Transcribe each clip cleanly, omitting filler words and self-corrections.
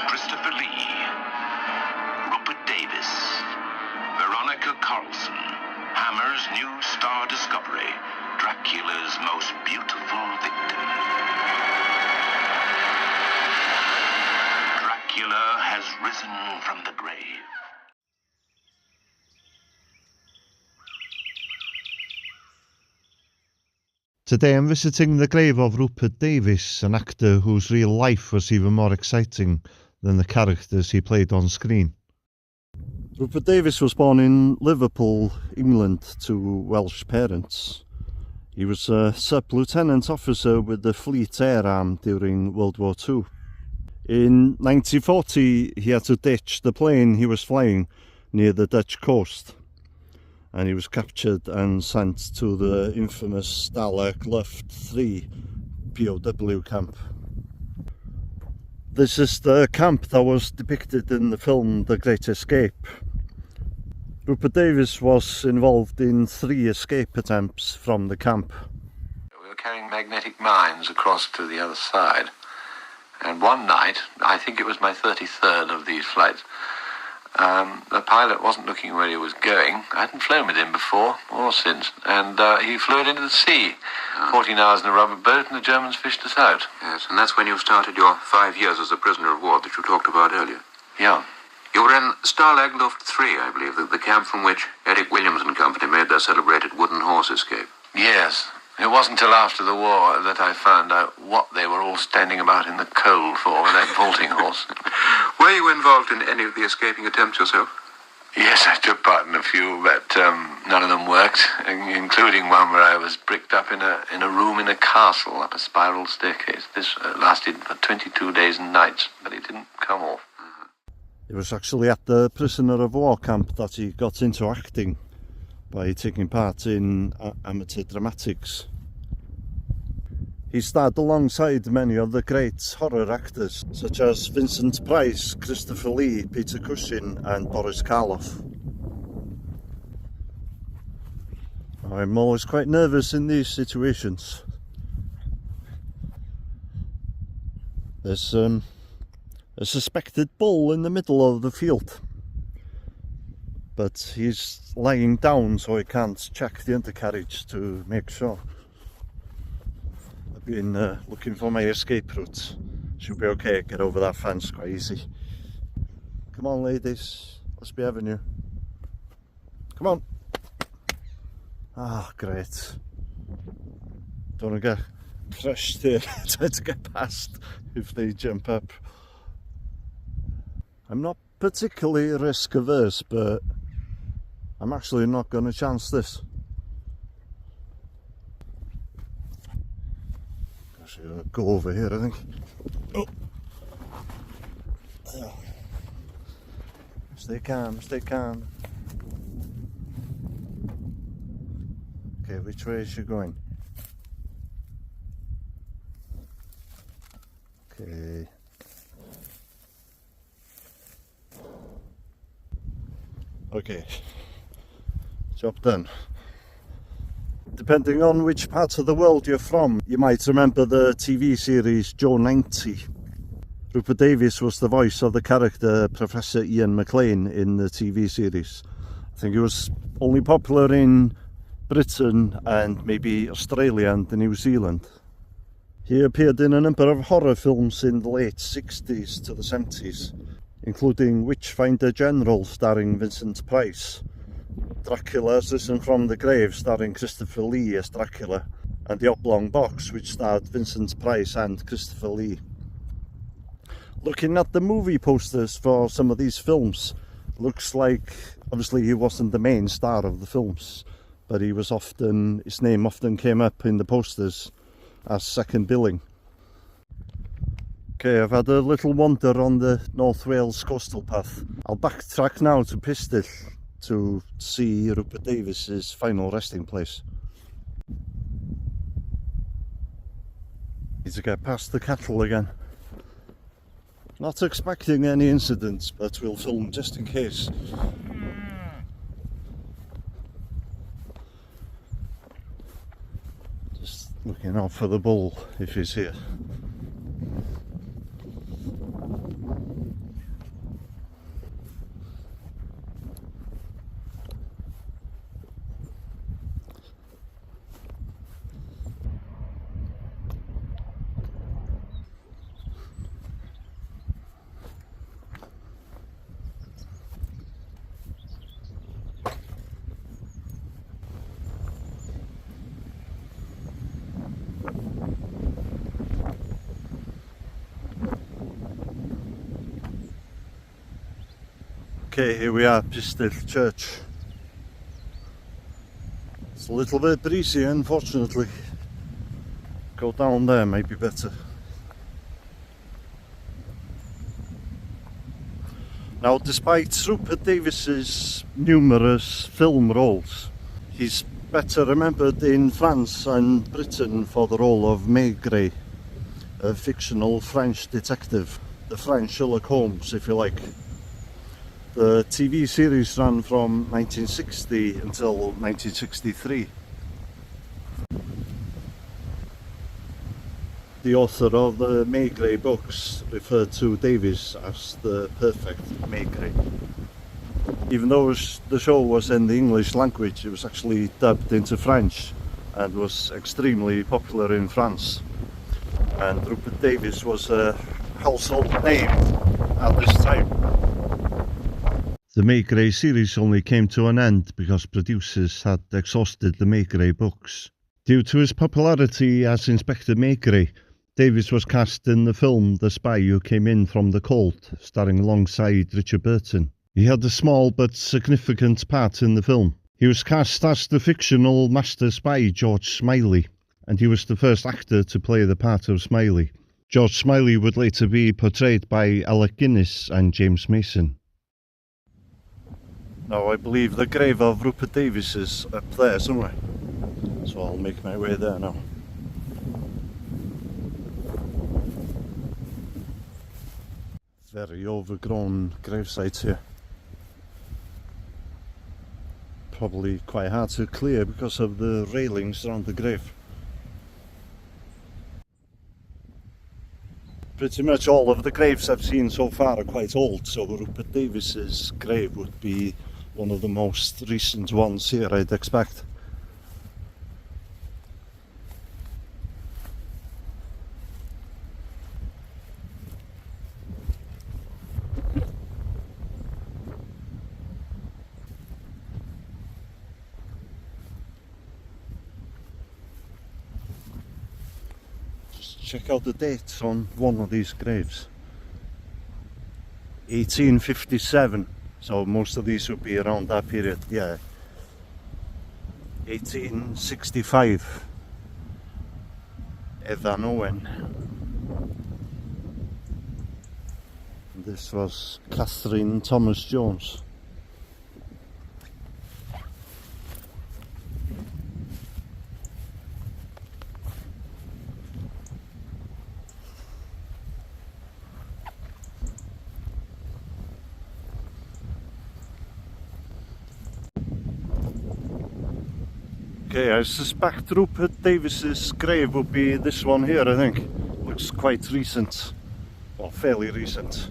Christopher Lee, Rupert Davies, Veronica Carlson, Hammer's new star discovery, Dracula's most beautiful victim. Dracula has risen from the grave. Today I'm visiting the grave of Rupert Davies, an actor whose real life was even more exciting than the characters he played on screen. Rupert Davies was born in Liverpool, England, to Welsh parents. He was a sub-lieutenant officer with the Fleet Air Arm during World War II. In 1940 he had to ditch the plane he was flying near the Dutch coast, and he was captured and sent to the infamous Stalag Luft 3 POW camp. This is the camp that was depicted in the film The Great Escape. Rupert Davies was involved in 3 escape attempts from the camp. We were carrying magnetic mines across to the other side, and one night, I think it was my 33rd of these flights, the pilot wasn't looking where he was going. I hadn't flown with him before or since, and he flew it into the sea. 14 hours in a rubber boat, and the Germans fished us out. Yes, and that's when you started your 5 years as a prisoner of war that you talked about earlier. Yeah. You were in Stalag Luft 3, I believe, the camp from which Eric Williams and company made their celebrated wooden horse escape. Yes. It wasn't until after the war that I found out what they were all standing about in the cold for with that vaulting horse. Were you involved in any of the escaping attempts yourself? Yes, I took part in a few, but none of them worked, including one where I was bricked up in a room in a castle up a spiral staircase. This lasted for 22 days and nights, but it didn't come off. It was actually at the prisoner of war camp that he got into acting, by taking part in amateur dramatics. He starred alongside many of the great horror actors, such as Vincent Price, Christopher Lee, Peter Cushing and Boris Karloff. I'm always quite nervous in these situations. There's a suspected bull in the middle of the field, but he's lying down so he can't check the undercarriage to make sure. I've been looking for my escape route. Should be okay, get over that fence quite easy. Come on ladies, let's be having you. Come on. Ah, great. Don't want to get crushed here, try to get past if they jump up. I'm not particularly risk averse, but I'm actually not going to chance this. Actually, I'm going to go over here, I think. Oh. Stay calm, stay calm. Okay, which way is she going? Okay. Okay. Job done. Depending on which part of the world you're from, you might remember the TV series Joe 90. Rupert Davies was the voice of the character Professor Ian McLean in the TV series. I think it was only popular in Britain and maybe Australia and New Zealand. He appeared in a number of horror films in the late 60s to the 70s, including Witchfinder General starring Vincent Price, Dracula's Risen from the Grave starring Christopher Lee as Dracula, and The Oblong Box, which starred Vincent Price and Christopher Lee. Looking at the movie posters for some of these films, looks like obviously he wasn't the main star of the films, but his name often came up in the posters as second billing. Okay, I've had a little wander on the North Wales coastal path. I'll backtrack now to Pistyll to see Rupert Davies' final resting place. Need to get past the cattle again. Not expecting any incidents, but we'll film just in case. Just Looking out for the bull if he's here. Okay, here we are, Pistyll Church. It's a little bit breezy, unfortunately. Go down there might be better. Now, despite Rupert Davies's numerous film roles, he's better remembered in France and Britain for the role of Maigret, a fictional French detective, the French Sherlock Holmes, if you like. The TV series ran from 1960 until 1963. The author of the Maigret books referred to Davies as the perfect Maigret. Even though the show was in the English language, it was actually dubbed into French and was extremely popular in France. And Rupert Davies was a household name at this time. The Maigret series only came to an end because producers had exhausted the Maigret books. Due to his popularity as Inspector Maigret, Davies was cast in the film The Spy Who Came In From the Cold, starring alongside Richard Burton. He had a small but significant part in the film. He was cast as the fictional master spy George Smiley, and he was the first actor to play the part of Smiley. George Smiley would later be portrayed by Alec Guinness and James Mason. Now I believe the grave of Rupert Davies is up there somewhere, so I'll make my way there now. Very overgrown gravesite here. Probably quite hard to clear because of the railings around the grave. Pretty much all of the graves I've seen so far are quite old, so Rupert Davies's grave would be one of the most recent ones here, I'd expect. Just check out the dates on one of these graves. 1857. So most of these would be around that period, yeah. 1865. Evan Owen. This was Catherine Thomas Jones. Okay, I suspect Rupert Davies's grave would be this one here, I think. Looks quite recent, or fairly recent.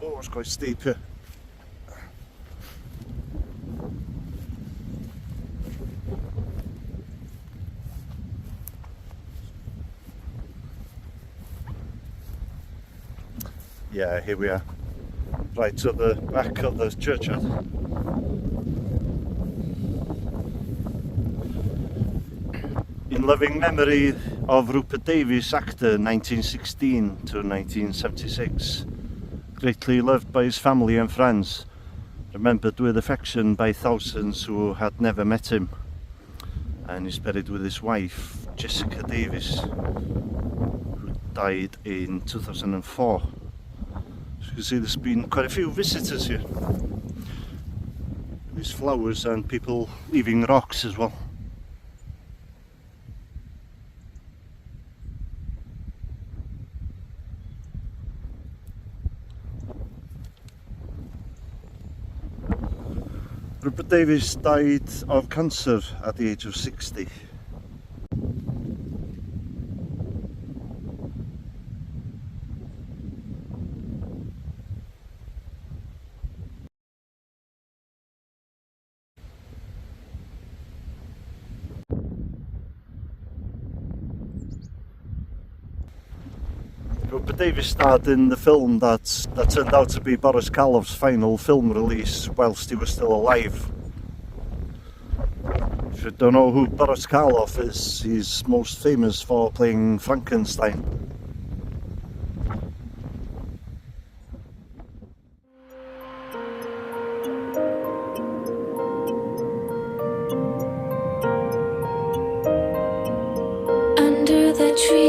Oh, it's quite steep here. Yeah, here we are, right to the back of the churchyard. In loving memory of Rupert Davies, actor 1916 to 1976, greatly loved by his family and friends, remembered with affection by thousands who had never met him, and he's buried with his wife, Jessica Davies, who died in 2004. As you can see, there's been quite a few visitors here. There's flowers and people leaving rocks as well. Rupert Davies died of cancer at the age of 60. Rupert Davies starred in the film that turned out to be Boris Karloff's final film release whilst he was still alive. If you don't know who Boris Karloff is, he's most famous for playing Frankenstein. Under the tree